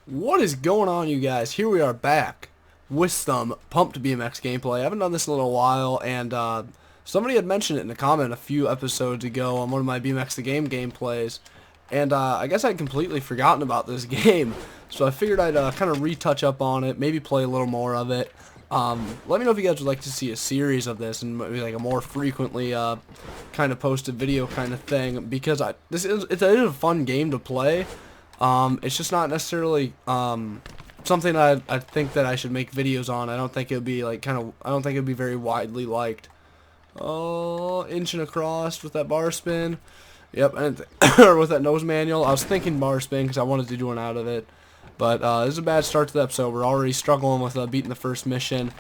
What is going on, you guys? Here we are back with some pumped BMX gameplay. I haven't done this in a little while, and somebody had mentioned it in a comment a few episodes ago on one of my BMX the Game gameplays, and I guess I'd completely forgotten about this game, so I figured I'd kind of retouch up on it, maybe play a little more of it. Let me know if you guys would like to see a series of this and maybe like a more frequently kind of posted video kind of thing, because it's a fun game to play. It's just not necessarily something I think that I should make videos on. I don't think it would be like I don't think it would be very widely liked. Oh, inching across with that bar spin. Yep, and or with that nose manual. I was thinking bar spin because I wanted to do one out of it. But this is a bad start to the episode. We're already struggling with beating the first mission.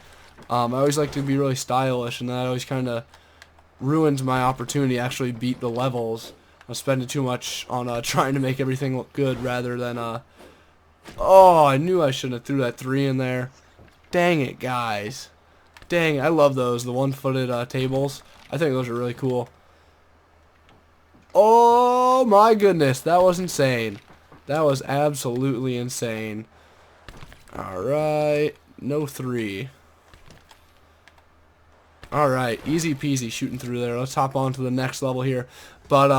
I always like to be really stylish, and that always kind of ruins my opportunity to actually beat the levels. I'm spending too much on trying to make everything look good rather than oh, I knew I shouldn't have threw that 3 in there. Dang it, guys. Dang, I love those, the one-footed tables. I think those are really cool. Oh my goodness, that was insane. That was absolutely insane. Alright, no 3. Alright, easy peasy shooting through there. Let's hop on to the next level here. But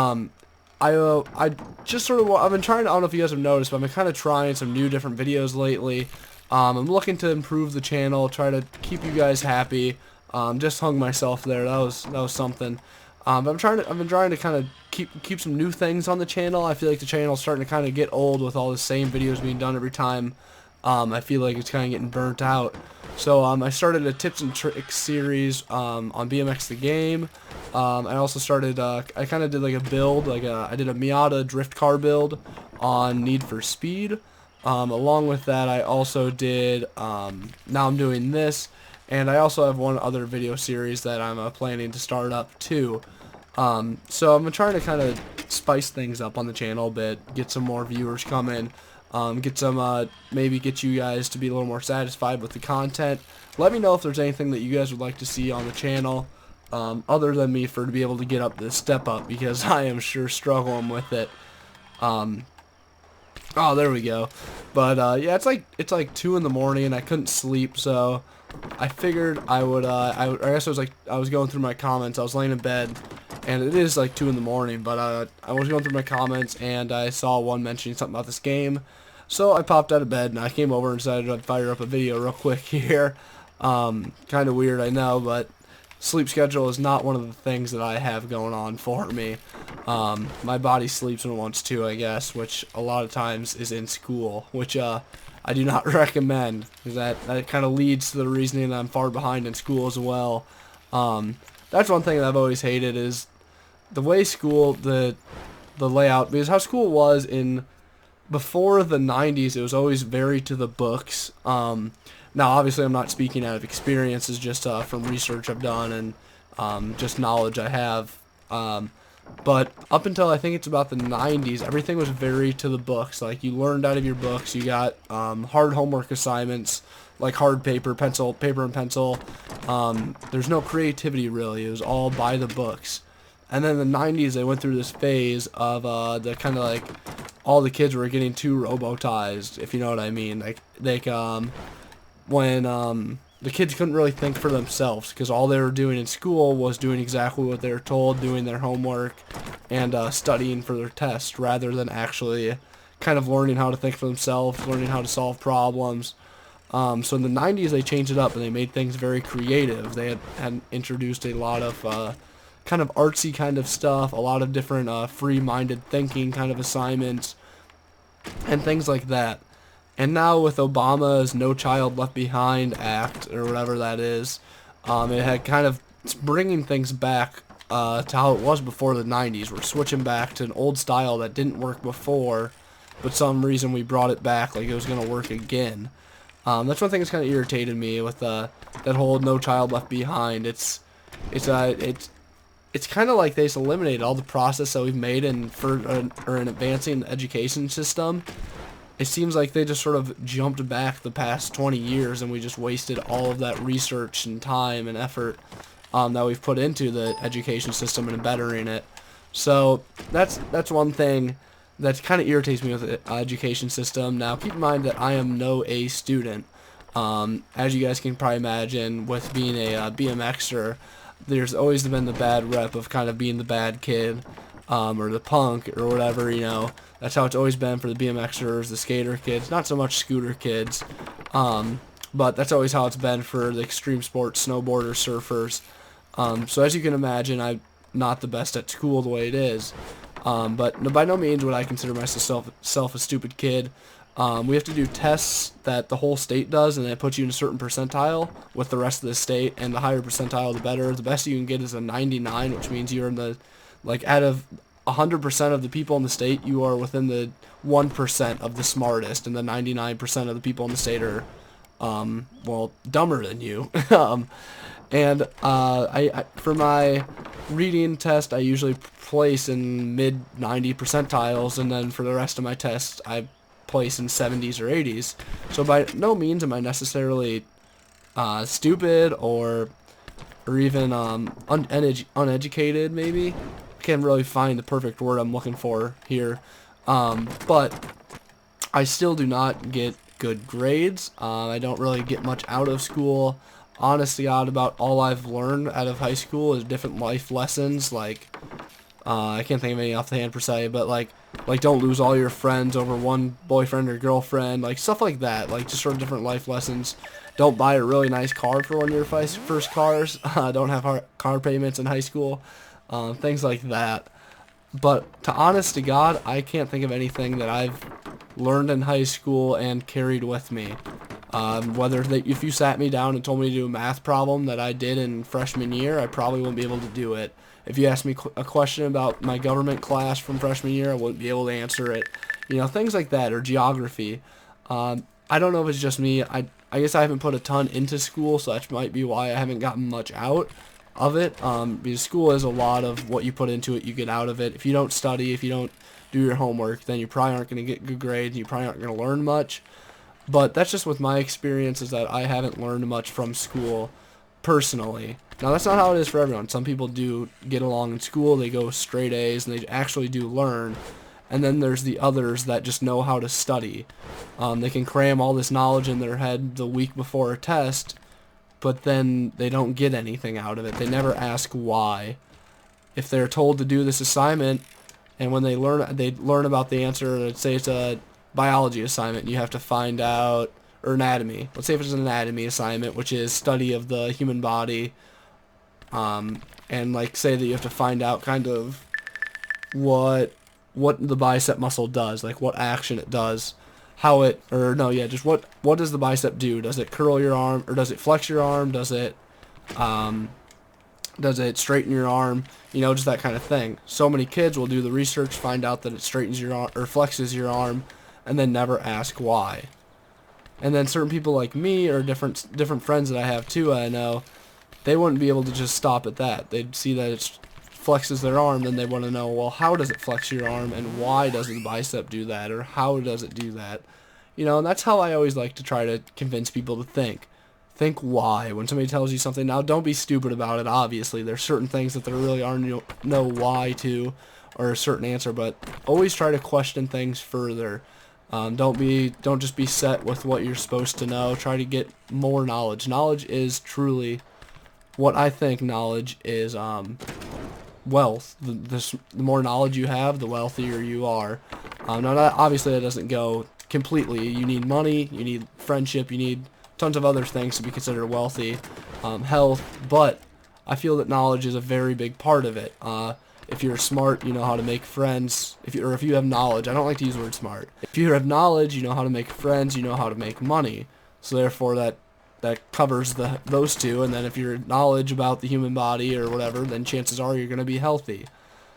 I just sort of, I've been trying to, I don't know if you guys have noticed, but I've been kind of trying some new different videos lately. I'm looking to improve the channel, try to keep you guys happy. Just hung myself there. That was something. But I've been trying to kind of keep some new things on the channel. I feel like the channel's starting to kind of get old with all the same videos being done every time. I feel like it's kind of getting burnt out. So I started a tips and tricks series on BMX the Game. I also started, I kind of did like a build, I did a Miata drift car build on Need for Speed. Along with that, I also did, now I'm doing this, and I also have one other video series that I'm planning to start up too. So I'm trying to kind of spice things up on the channel a bit, get some more viewers coming, get some, maybe get you guys to be a little more satisfied with the content. Let me know if there's anything that you guys would like to see on the channel, other than me to be able to get up this step up, because I am sure struggling with it. Oh, there we go. But yeah, it's like 2 in the morning, and I couldn't sleep, so I figured I would. I guess I was going through my comments. I was laying in bed, and it is like 2 in the morning. But I was going through my comments, and I saw one mentioning something about this game. So I popped out of bed, and I came over and decided to fire up a video real quick here. Kind of weird, I know, but sleep schedule is not one of the things that I have going on for me. My body sleeps when it wants to, I guess, which a lot of times is in school, which I do not recommend, because that kind of leads to the reasoning that I'm far behind in school as well. That's one thing that I've always hated, is the way school, the layout, because how school was before the 90s, it was always very to the books. Now, obviously, I'm not speaking out of experience, it's just from research I've done and just knowledge I have. But up until I think it's about the 90s, everything was very to the books. Like, you learned out of your books, you got hard homework assignments, like hard paper and pencil. There's no creativity, really. It was all by the books. And then in the 90s, they went through this phase of the kind of like all the kids were getting too robotized, if you know what I mean. Like when the kids couldn't really think for themselves, because all they were doing in school was doing exactly what they were told, doing their homework, and studying for their test, rather than actually kind of learning how to think for themselves, learning how to solve problems. So in the 90s, they changed it up, and they made things very creative. They had introduced a lot of kind of artsy kind of stuff, a lot of different free-minded thinking kind of assignments, and things like that. And now with Obama's No Child Left Behind Act, or whatever that is, it had kind of, it's bringing things back to how it was before the 90s. We're switching back to an old style that didn't work before, but some reason we brought it back like it was going to work again. That's one thing that's kind of irritated me with that whole No Child Left Behind. It's kind of like they just eliminated all the process that we've made in advancing the education system. It seems like they just sort of jumped back the past 20 years, and we just wasted all of that research and time and effort that we've put into the education system and bettering it. So that's one thing that kind of irritates me with the education system. Now, keep in mind that I am no A student. As you guys can probably imagine, with being a BMXer, there's always been the bad rep of kind of being the bad kid, or the punk, or whatever, you know. That's how it's always been for the BMXers, the skater kids, not so much scooter kids, but that's always how it's been for the extreme sports, snowboarders, surfers. So as you can imagine, I'm not the best at school the way it is, but by no means would I consider myself a stupid kid. We have to do tests that the whole state does, and it puts you in a certain percentile with the rest of the state, and the higher percentile, the better. The best you can get is a 99, which means you're in the, like, out of 100% of the people in the state, you are within the 1% of the smartest, and the 99% of the people in the state are, well, dumber than you. And I for my reading test, I usually place in mid 90 percentiles, and then for the rest of my tests, I place in 70s or 80s. So by no means am I necessarily stupid or even uneducated. Maybe I can't really find the perfect word I'm looking for here, but I still do not get good grades. I don't really get much out of school. Honest to God, about all I've learned out of high school is different life lessons, like, I can't think of any off the hand per se, but like don't lose all your friends over one boyfriend or girlfriend, like stuff like that, like just sort of different life lessons. Don't buy a really nice car for one of your first cars. Don't have car payments in high school, things like that. But to honest to God, I can't think of anything that I've learned in high school and carried with me. If you sat me down and told me to do a math problem that I did in freshman year, I probably wouldn't be able to do it. If you asked me a question about my government class from freshman year, I wouldn't be able to answer it. You know, things like that, or geography. I don't know if it's just me. I guess I haven't put a ton into school, so that might be why I haven't gotten much out of it. Because school is a lot of what you put into it, you get out of it. If you don't study, if you don't do your homework, then you probably aren't going to get good grades, you probably aren't going to learn much. But that's just with my experience, is that I haven't learned much from school personally. Now, that's not how it is for everyone. Some people do get along in school, they go straight A's, and they actually do learn. And then there's the others that just know how to study. They can cram all this knowledge in their head the week before a test, but then they don't get anything out of it. They never ask why. If they're told to do this assignment, and when they learn about the answer, let's say it's a biology assignment, you have to find out, or anatomy. Let's say if it's an anatomy assignment, which is study of the human body, and like say that you have to find out kind of what the bicep muscle does, like what action it does, just what does the bicep do? Does it curl your arm, or does it flex your arm? Does it straighten your arm? You know, just that kind of thing. So many kids will do the research, find out that it straightens your arm or flexes your arm, and then never ask why. And then certain people like me, or different friends that I have too, I know, they wouldn't be able to just stop at that. They'd see that it flexes their arm, then they want to know, well, how does it flex your arm, and why does the bicep do that, or how does it do that? You know, and that's how I always like to try to convince people to think. Think why. When somebody tells you something, now don't be stupid about it, obviously. There's certain things that there really are no why to, or a certain answer, but always try to question things further. Don't just be set with what you're supposed to know. Try to get more knowledge. Knowledge is truly what I think knowledge is, wealth. The more knowledge you have, the wealthier you are. Now, obviously, that doesn't go completely. You need money, you need friendship, you need tons of other things to be considered wealthy, health, but I feel that knowledge is a very big part of it. If you're smart, you know how to make friends. If you have knowledge, I don't like to use the word smart. If you have knowledge, you know how to make friends, you know how to make money. So therefore, that covers those two. And then if you're knowledge about the human body or whatever, then chances are you're going to be healthy.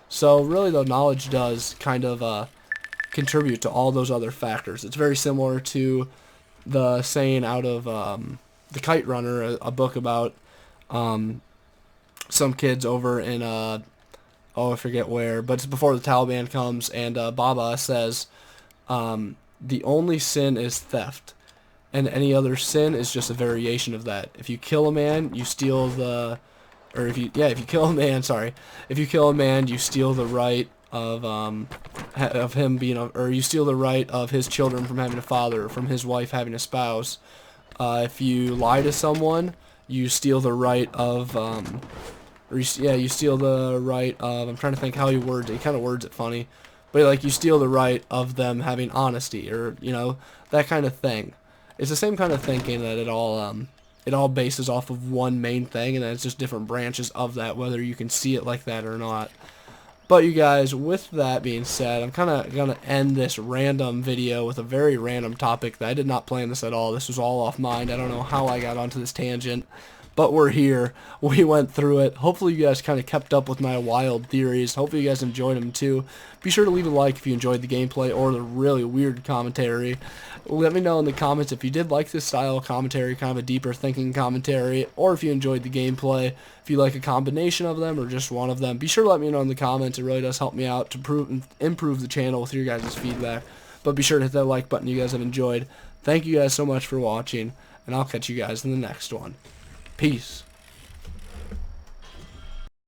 So really, though, knowledge does kind of contribute to all those other factors. It's very similar to the saying out of The Kite Runner, a book about some kids over in I forget where, but it's before the Taliban comes, and Baba says, the only sin is theft, and any other sin is just a variation of that. If you kill a man, you steal if you kill a man, you steal the right of him being, or you steal the right of his children from having a father, or from his wife having a spouse. If you lie to someone, you steal the right of, you steal the right of, I'm trying to think how he words it. He kind of words it funny. But, like, you steal the right of them having honesty, or, you know, that kind of thing. It's the same kind of thinking that it all bases off of one main thing, and then it's just different branches of that, whether you can see it like that or not. But you guys, with that being said, I'm kind of going to end this random video with a very random topic that I did not plan this at all. This was all off mind. I don't know how I got onto this tangent, but we're here. We went through it. Hopefully you guys kind of kept up with my wild theories. Hopefully you guys enjoyed them too. Be sure to leave a like if you enjoyed the gameplay or the really weird commentary. Let me know in the comments if you did like this style of commentary, kind of a deeper thinking commentary, or if you enjoyed the gameplay, if you like a combination of them or just one of them. Be sure to let me know in the comments. It really does help me out to improve the channel with your guys' feedback. But be sure to hit that like button you guys have enjoyed. Thank you guys so much for watching, and I'll catch you guys in the next one. Peace.